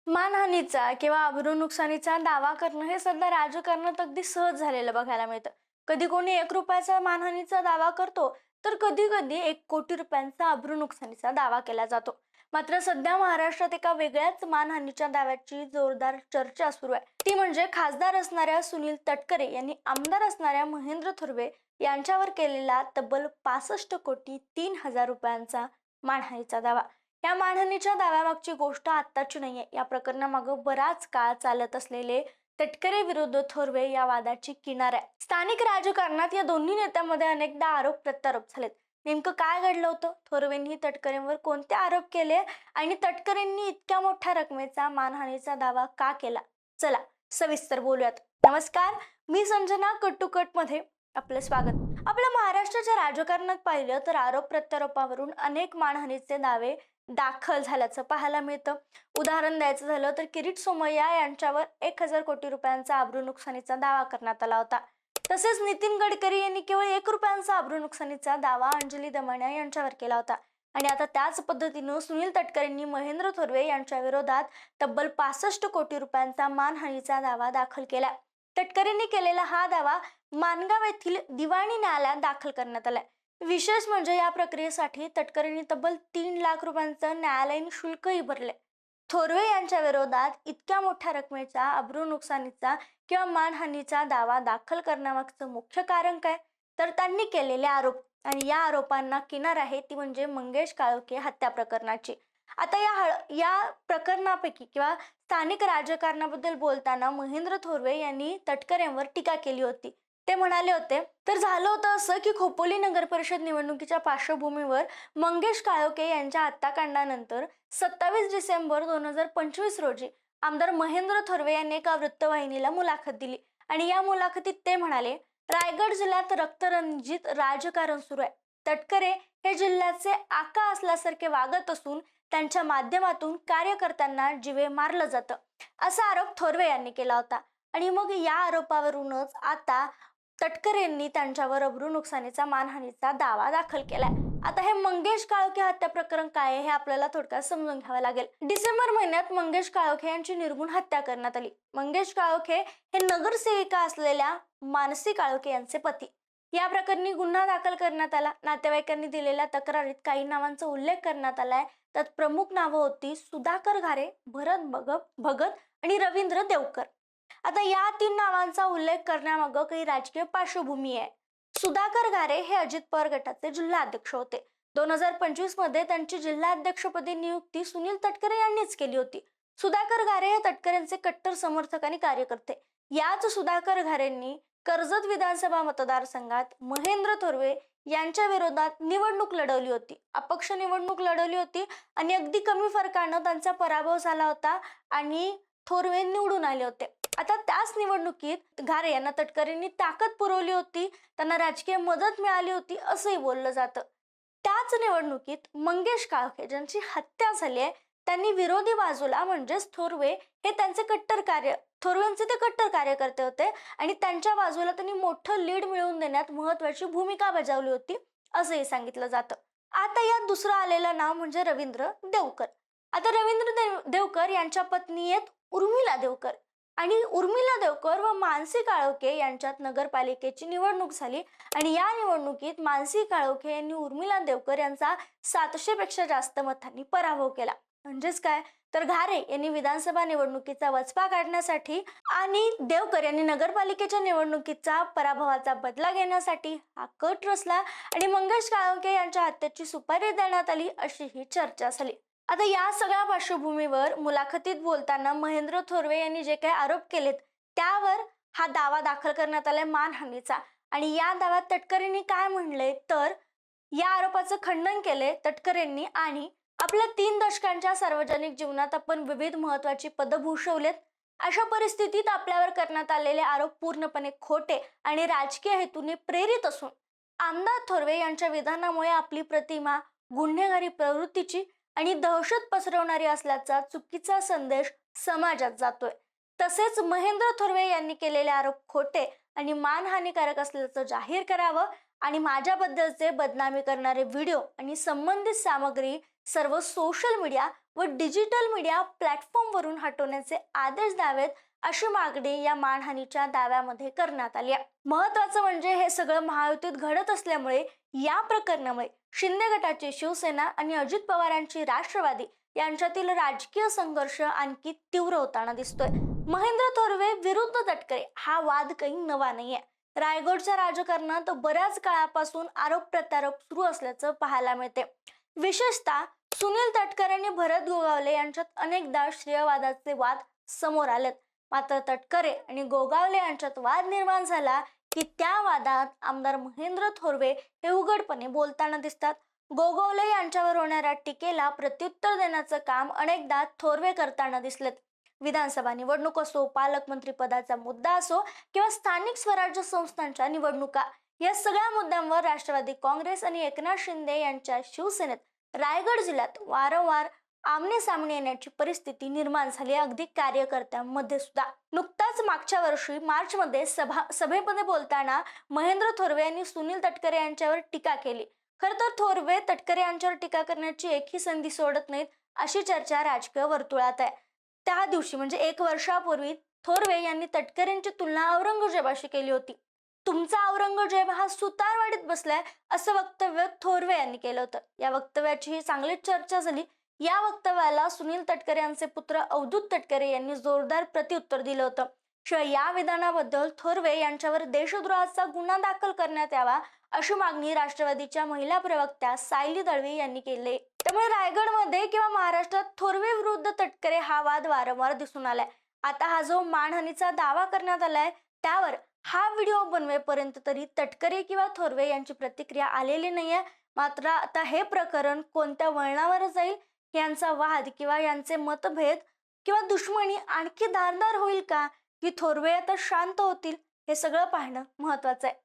मानहानीचा किंवा अब्रू नुकसानीचा दावा करणं हे सध्या राजकारणात अगदी सहज झालेलं बघायला मिळतं. कधी कोणी 1 रुपयाचा मानहानीचा दावा करतो, तर कधी कधी 1 कोटी रुपयांचा अब्रू नुकसानीचा दावा केला जातो. मात्र सध्या महाराष्ट्रात एका वेगळ्याच मानहानीच्या दाव्याची जोरदार चर्चा सुरू आहे. ती म्हणजे खासदार असणाऱ्या सुनील तटकरे यांनी आमदार असणाऱ्या महेंद्र थोरवे यांच्यावर केलेला तब्बल 65,03,000 रुपयांचा मानहानीचा दावा. या मानहानीच्या दाव्यामागची गोष्ट आत्ताची नाहीये. या प्रकरणामागं बराच काळ चालत असलेले तटकरे विरुद्ध थोरवे या वादाची किनार आहे. स्थानिक राजकारणात या दोन्ही नेत्यांमध्ये अनेकदा आरोप प्रत्यारोप झालेत. नेमकं काय घडलं होतं? थोरवेंनी तटकरेंवर कोणते आरोप केले आणि तटकरेंनी इतक्या मोठ्या रकमेचा मानहानीचा दावा का केला? चला सविस्तर बोलूयात. नमस्कार, मी संजना. कट टू कट मध्ये आपलं स्वागत. आपल्या महाराष्ट्राच्या राजकारणात पाहिलं तर आरोप प्रत्यारोपावरून अनेक मानहानीचे दावे दाखल झाल्याचं पाहायला मिळतं. उदाहरण द्यायचं झालं तर किरीट सोमय्या यांच्यावर 1,000 कोटी रुपयांचा अब्रू नुकसानीचा दावा करण्यात आला होता. तसेच नितीन गडकरी यांनी केवळ 1 रुपयांचा अब्रू नुकसानीचा दावा अंजली दमानिया यांच्यावर केला होता. आणि आता त्याच पद्धतीनं सुनील तटकरेंनी महेंद्र थोरवे यांच्या विरोधात तब्बल 65 कोटी रुपयांचा मानहानीचा दावा दाखल केला. तटकरेंनी केलेला हा दावा माणगाव येथील दिवाणी न्यायालयात दाखल करण्यात आलाय. विशेष म्हणजे या प्रक्रियेसाठी तटकरेंनी तब्बल 3 लाख रुपयांचं न्यायालयीन शुल्कही भरले. थोरवे यांच्या विरोधात इतक्या मोठ्या रकमेचा अब्रू नुकसानीचा किंवा मानहानीचा दावा दाखल करण्यामागचं मुख्य कारण काय? तर त्यांनी केलेले आरोप. आणि या आरोपांना किनार आहे ती म्हणजे मंगेश काळोखे हत्या प्रकरणाची. आता या प्रकरणापैकी किंवा स्थानिक राजकारणाबद्दल बोलताना महेंद्र थोरवे यांनी तटकरेंवर टीका केली होती. ते म्हणाले होते, तर झालं होतं असं की खोपोली नगर परिषद निवडणुकीच्या पार्श्वभूमीवर मंगेश काळोखे यांच्या हत्याकांडानंतर 27 डिसेंबर 2025 रोजी आमदार महेंद्र थोरवे यांनी एका वृत्तवाहिनीला मुलाखत दिली. आणि या मुलाखतीत ते म्हणाले, रायगड जिल्ह्यात रक्तरंजित राजकारण सुरू आहे. तटकरे हे जिल्ह्याचे आका असल्यासारखे वागत असून त्यांच्या माध्यमातून कार्यकर्त्यांना जीवे मारलं जातं, असा आरोप थोरवे यांनी केला होता. आणि मग या आरोपावरूनच आता तटकरेंनी त्यांच्यावर अब्रू नुकसानीचा मानहानीचा दावा दाखल केलाय. आता हे मंगेश काळोखे हत्या प्रकरण काय आहे हे आपल्याला थोडक्यात समजून घ्यावं लागेल. डिसेंबर महिन्यात मंगेश काळोखे यांची निर्घृण हत्या करण्यात आली. मंगेश काळोखे हे नगरसेविका असलेल्या मानसी काळोखे यांचे पती. या प्रकरणी गुन्हा दाखल करण्यात आला. नातेवाईकांनी दिलेल्या तक्रारीत काही नावांचा उल्लेख करण्यात आलाय. त्यात प्रमुख नावं होती सुधाकर घारे, भरत भगत आणि रवींद्र देवकर. आता या 3 नावांचा उल्लेख करण्यामागं काही राजकीय पार्श्वभूमी आहे. सुधाकर घारे हे अजित पवार गटाचे जिल्हाध्यक्ष होते. 2025 मध्ये त्यांची जिल्हाध्यक्षपदी नियुक्ती सुनील तटकरे यांनीच केली होती. सुधाकर घारे हे तटकरेंचे कट्टर समर्थक आणि कार्यकर्ते. याच सुधाकर घारेंनी कर्जत विधानसभा मतदारसंघात महेंद्र थोरवे यांच्या विरोधात निवडणूक लढवली होती. अपक्ष निवडणूक लढवली होती आणि अगदी कमी फरकानं त्यांचा पराभव झाला होता आणि थोरवे निवडून आले होते. आता त्याच निवडणुकीत घारे यांना तटकरेंनी ताकद पुरवली होती, त्यांना राजकीय मदत मिळाली होती असंही बोललं जातं. त्याच निवडणुकीत मंगेश काळोखे ज्यांची हत्या झाली आहे त्यांनी विरोधी बाजूला म्हणजेच थोरवे हे थोरवेंचे ते कट्टर कार्यकर्ते होते आणि त्यांच्या बाजूला त्यांनी मोठं लीड मिळवून देण्यात महत्वाची भूमिका बजावली होती असंही सांगितलं जातं. आता यात दुसरं आलेलं नाव म्हणजे रवींद्र देवकर. आता रवींद्र देवकर यांच्या पत्नी आहेत उर्मिला देवकर. आणि उर्मिला देवकर व मानसी काळोखे यांच्यात नगरपालिकेची निवडणूक झाली आणि या निवडणुकीत मानसी काळोखे यांनी उर्मिला देवकर यांचा 700 पेक्षा जास्त मतांनी पराभव केला. म्हणजेच काय, तर घारे यांनी विधानसभा निवडणुकीचा वचपा काढण्यासाठी आणि देवकर यांनी नगरपालिकेच्या निवडणुकीचा पराभवाचा बदला घेण्यासाठी हा कट रचला आणि मंगेश काळोखे यांच्या हत्येची सुपारी देण्यात आली अशी ही चर्चा झाली. आता या सगळ्या पार्श्वभूमीवर मुलाखतीत बोलताना महेंद्र थोरवे यांनी जे काही आरोप केलेत त्यावर हा दावा दाखल करण्यात आलाय मानहानीचा. आणि या दाव्यात तटकरेंनी काय म्हणले, तर या आरोपाचं खंडन केले तटकरेंनी आणि आपल्या 3 दशकांच्या सार्वजनिक जीवनात आपण विविध महत्वाची पदं भूषवलेत. अशा परिस्थितीत आपल्यावर करण्यात आलेले आरोप पूर्णपणे खोटे आणि राजकीय हेतूने प्रेरित असून आमदार थोरवे यांच्या विधानामुळे आपली प्रतिमा गुन्हेगारी प्रवृत्तीची आणि दहशत पसरवणारी असल्याचा चुकीचा संदेश समाजात जातोय. तसेच महेंद्र थोरवे यांनी केलेले आरोप खोटे आणि मानहानिकारक असल्याचं जाहीर करावं आणि माझ्याबद्दलचे बदनामी करणारे व्हिडिओ आणि संबंधित सामग्री सर्व सोशल मीडिया व डिजिटल मीडिया प्लॅटफॉर्मवरून हटवण्याचे आदेश द्यावेत अशी मागणी या मानहानीच्या दाव्यामध्ये करण्यात आली आहे. महत्त्वाचं म्हणजे हे सगळं महायुतीत घडत असल्यामुळे या प्रकरणामुळे शिंदे गटाची शिवसेना आणि अजित पवारांची राष्ट्रवादी यांच्यातील राजकीय संघर्ष आणखी तीव्र होताना दिसतोय. महेंद्र थोरवे विरुद्ध तटकरे हा वाद काही नवा नाहीये. रायगडच्या राजकारणात बऱ्याच काळापासून आरोप प्रत्यारोप सुरू असल्याचं पाहायला मिळते. विशेषतः सुनील तटकरे आणि भरत गोगावले यांच्यात अनेकदा श्रेयवादाचे वाद समोर आलेत. मात्र तटकरे आणि गोगावले यांच्यात वाद निर्माण झाला की त्या वादात आमदार महेंद्र थोरवे हे उघडपणे बोलताना दिसतात. गोगावले यांच्यावर होणाऱ्या टीकेला प्रत्युत्तर देण्याचं काम अनेकदा थोरवे करताना दिसलेत. विधानसभा निवडणूक असो, पालकमंत्री पदाचा मुद्दा असो किंवा स्थानिक स्वराज्य संस्थांच्या निवडणुका, या सगळ्या मुद्द्यांवर राष्ट्रवादी काँग्रेस आणि एकनाथ शिंदे यांच्या शिवसेनेत रायगड जिल्ह्यात वारंवार आमने सामने येण्याची परिस्थिती निर्माण झाली आहे, अगदी कार्यकर्त्यांमध्ये सुद्धा. नुकताच मागच्या वर्षी मार्चमध्ये सभेमध्ये बोलताना महेंद्र थोरवे यांनी सुनील तटकरे यांच्यावर टीका केली. खर तर थोरवे तटकरे यांच्यावर टीका करण्याची एकही संधी सोडत नाहीत अशी चर्चा राजकीय वर्तुळात आहे. त्या दिवशी म्हणजे 1 वर्षापूर्वी थोरवे यांनी तटकरेंची तुलना औरंगजेबाशी केली होती. तुमचा औरंगजेब हा सुतारवाडीत बसलाय असं वक्तव्य थोरवे यांनी केलं होतं. या वक्तव्याची ही चांगलीच चर्चा झाली. या वक्तव्याला सुनील तटकरे यांचे पुत्र अवधूत तटकरे यांनी जोरदार प्रत्युत्तर दिलं होतं. शिवाय या विधानाबद्दल थोरवे यांच्यावर देशद्रोहाचा गुन्हा दाखल करण्यात यावा अशी मागणी राष्ट्रवादीच्या महिला प्रवक्त्या सायली दळवी यांनी केली. त्यामुळे रायगडमध्ये किंवा महाराष्ट्रात थोरवे विरुद्ध तटकरे हा वाद वारंवार दिसून आलाय. आता हा जो मानहानीचा दावा करण्यात आलाय त्यावर हा व्हिडिओ बनवेपर्यंत तरी तटकरे किंवा थोरवे यांची प्रतिक्रिया आलेली नाहीये. मात्र आता हे प्रकरण कोणत्या वळणावर जाईल, यांचा वाद किंवा यांचे मतभेद किंवा दुश्मनी आणखी धारदार होईल का, की थोरवे आता शांत होतील, हे सगळं पाहणं महत्वाचं आहे.